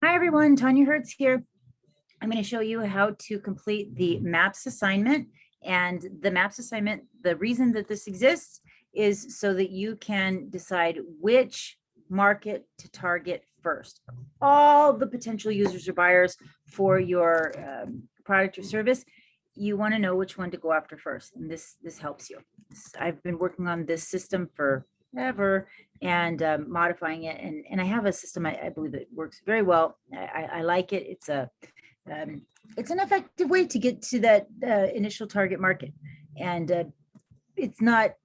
Hi everyone, Tanya Hertz here. I'm going to show you how to complete the M.A.P.S assignment. And the M.A.P.S assignment, the reason that this exists is so that you can decide which market to target first. All the potential users or buyers for your product or service, you want to know which one to go after first. And this helps you. I've been working on this system forever and modifying it. And I have a system, I believe it works very well. I like it. It's an effective way to get to that initial target market. And it's not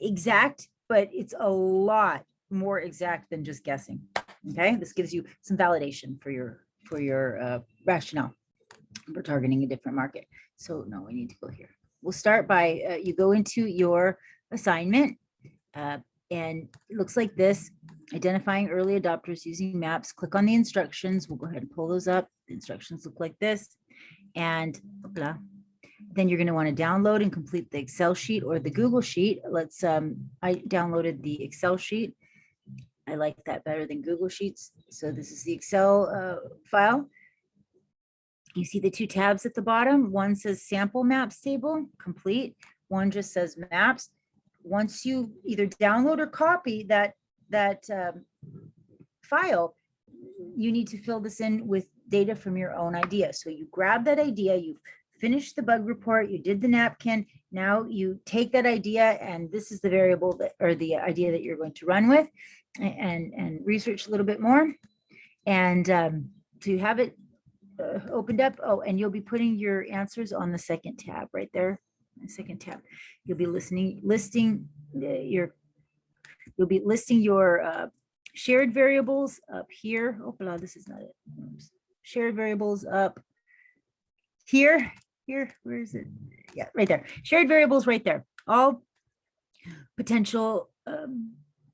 exact, but it's a lot more exact than just guessing. Okay, this gives you some validation for your rationale for targeting a different market. So no, we need to go here. We'll start by you go into your assignment, and it looks like this. Identifying early adopters using M.A.P.S. Click on the instructions. We'll go ahead and pull those up. The instructions look like this, and blah. Then you're going to want to download and complete the Excel sheet or the Google sheet. I downloaded the Excel sheet. I like that better than Google Sheets. So this is the Excel file. You see the two tabs at the bottom. One says sample M.A.P.S table, complete. One just says M.A.P.S. Once you either download or copy that file, you need to fill this in with data from your own idea. So you grab that idea, you've finished the bug report, you did the napkin. Now you take that idea, and this is the variable or the idea that you're going to run with, and research a little bit more. And so you have it opened up. Oh, and you'll be putting your answers on the second tab right there. The second tab. You'll be listing your shared variables up here. Oh, no, this is not it. Shared variables up here. Where is it? Yeah, right there. Shared variables right there. All potential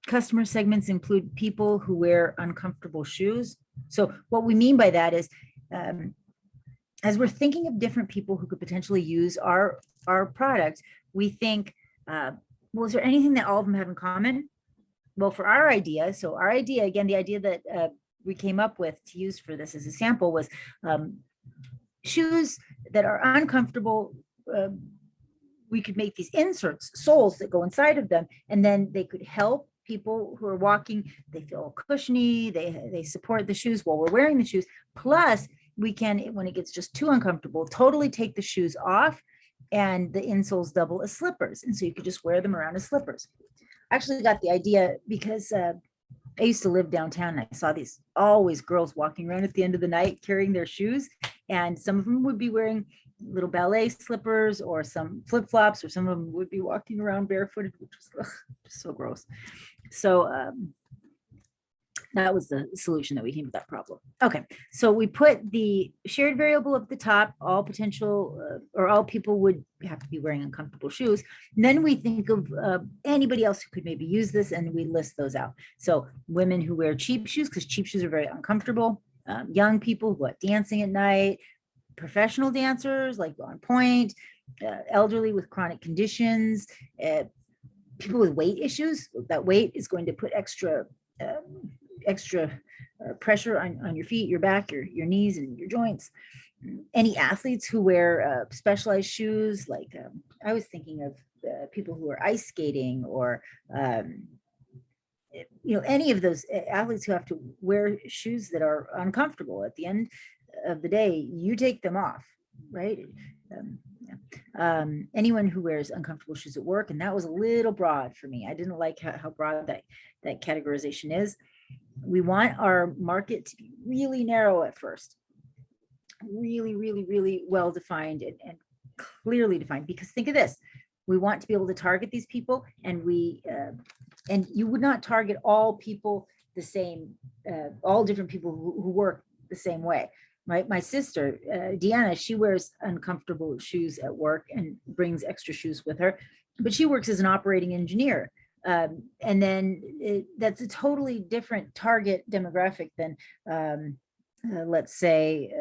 customer segments include people who wear uncomfortable shoes. So what we mean by that is, as we're thinking of different people who could potentially use our product, we think, well, is there anything that all of them have in common? Well, for our idea, again, the idea that we came up with to use for this as a sample was shoes that are uncomfortable. We could make these inserts, soles that go inside of them, and then they could help people who are walking. They feel cushiony, they support the shoes while we're wearing the shoes. Plus, we can, when it gets just too uncomfortable, totally take the shoes off, and the insoles double as slippers. And so you could just wear them around as slippers. I actually got the idea because I used to live downtown, and I saw these always girls walking around at the end of the night carrying their shoes. And some of them would be wearing little ballet slippers or some flip-flops, or some of them would be walking around barefooted, which was just so gross. So that was the solution that we came to that problem. Okay, so we put the shared variable at the top. All potential or all people would have to be wearing uncomfortable shoes. And then we think of anybody else who could maybe use this, and we list those out. So women who wear cheap shoes, because cheap shoes are very uncomfortable. Young people who are dancing at night, professional dancers like on point, elderly with chronic conditions, people with weight issues. That weight is going to put extra pressure on your feet, your back, your knees, and your joints. Any athletes who wear specialized shoes, like I was thinking of people who are ice skating, or any of those athletes who have to wear shoes that are uncomfortable. At the end of the day, you take them off, right? Anyone who wears uncomfortable shoes at work, and that was a little broad for me. I didn't like how broad that categorization is. We want our market to be really narrow at first, really, really, really well defined and clearly defined. Because think of this: we want to be able to target these people, and and you would not target all people the same, all different people who work the same way. Right? My sister, Deanna, she wears uncomfortable shoes at work and brings extra shoes with her, but she works as an operating engineer. And then that's a totally different target demographic than, let's say,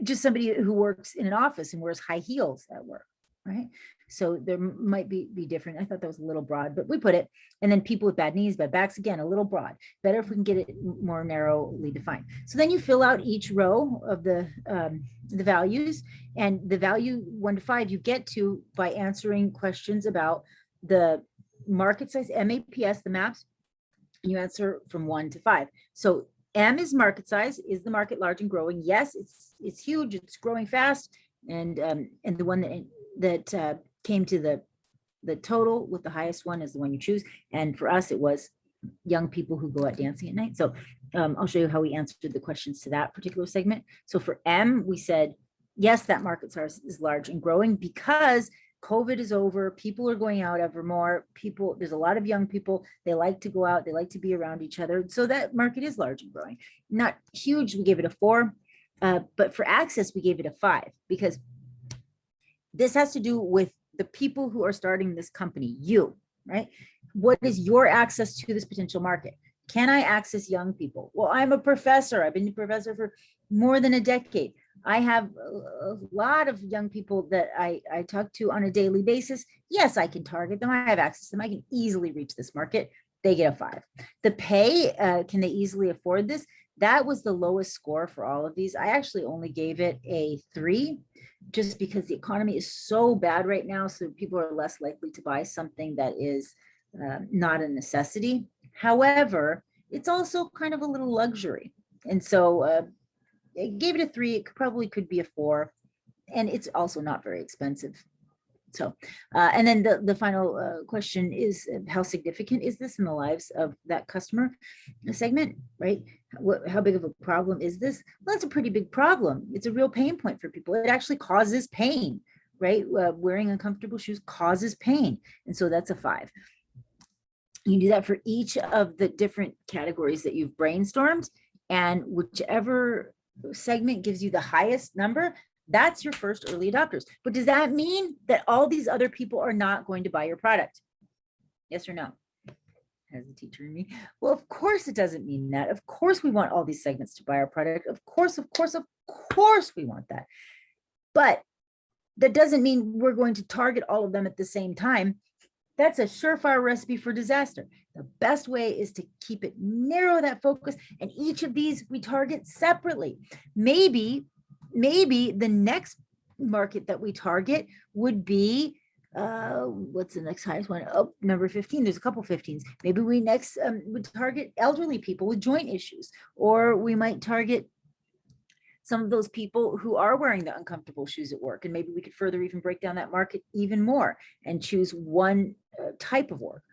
just somebody who works in an office and wears high heels at work, right? So there might be different. I thought that was a little broad, but we put it. And then people with bad knees, bad backs, again, a little broad. Better if we can get it more narrowly defined. So then you fill out each row of the values, and the value 1 to 5 you get to by answering questions about the market size, M.A.P.S, the MAPS. You answer from 1 to 5. So M is market size. Is the market large and growing? Yes, it's huge. It's growing fast. And the one that came to the total with the highest one is the one you choose. And for us, it was young people who go out dancing at night. So I'll show you how we answered the questions to that particular segment. So for M, we said, yes, that market size is large and growing because COVID is over. People are going out ever more. People, there's a lot of young people. They like to go out. They like to be around each other. So that market is large and growing. Not huge. We gave it a 4. But for access, we gave it a 5 because this has to do with the people who are starting this company, you, right? What is your access to this potential market? Can I access young people? Well, I'm a professor. I've been a professor for more than a decade. I have a lot of young people that I talk to on a daily basis. Yes, I can target them. I have access to them. I can easily reach this market. They get a 5. The pay, can they easily afford this? That was the lowest score for all of these. I actually only gave it a 3 just because the economy is so bad right now. So people are less likely to buy something that is not a necessity. However, it's also kind of a little luxury. And so I gave it a 3. It probably could be a 4. And it's also not very expensive. So, and then the final question is, how significant is this in the lives of that customer segment, right? How big of a problem is this? Well, that's a pretty big problem. It's a real pain point for people. It actually causes pain, right? Wearing uncomfortable shoes causes pain. And so that's a 5. You can do that for each of the different categories that you've brainstormed, and whichever segment gives you the highest number, that's your first early adopters. But does that mean that all these other people are not going to buy your product? Yes or no? Has the teacher in me? Well, of course it doesn't mean that. Of course we want all these segments to buy our product. Of course we want that. But that doesn't mean we're going to target all of them at the same time. That's a surefire recipe for disaster. The best way is to keep it narrow, that focus, and each of these we target separately. Maybe the next market that we target would be, what's the next highest one? Oh, number 15. There's a couple 15s. Maybe we next would target elderly people with joint issues, or we might target some of those people who are wearing the uncomfortable shoes at work. And maybe we could further even break down that market even more and choose one type of work.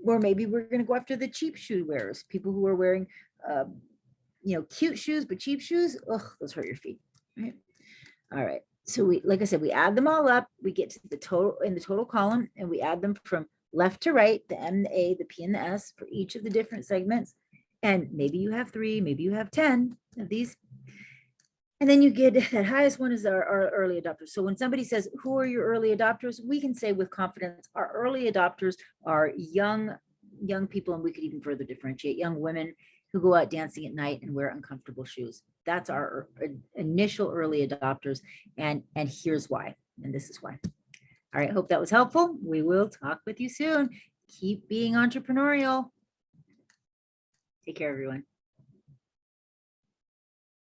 Or maybe we're going to go after the cheap shoe wearers, people who are wearing cute shoes, but cheap shoes, ugh, those hurt your feet. Right? All right. So we, like I said, we add them all up. We get to the total in the total column, and we add them from left to right, the M, the A, the P, and the S for each of the different segments. And maybe you have 3, maybe you have 10 of these. And then you get that highest one is our early adopters. So when somebody says, who are your early adopters? We can say with confidence, our early adopters are young people, and we could even further differentiate young women who go out dancing at night and wear uncomfortable shoes. That's our initial early adopters. And here's why, and this is why. All right, hope that was helpful. We will talk with you soon. Keep being entrepreneurial. Take care, everyone.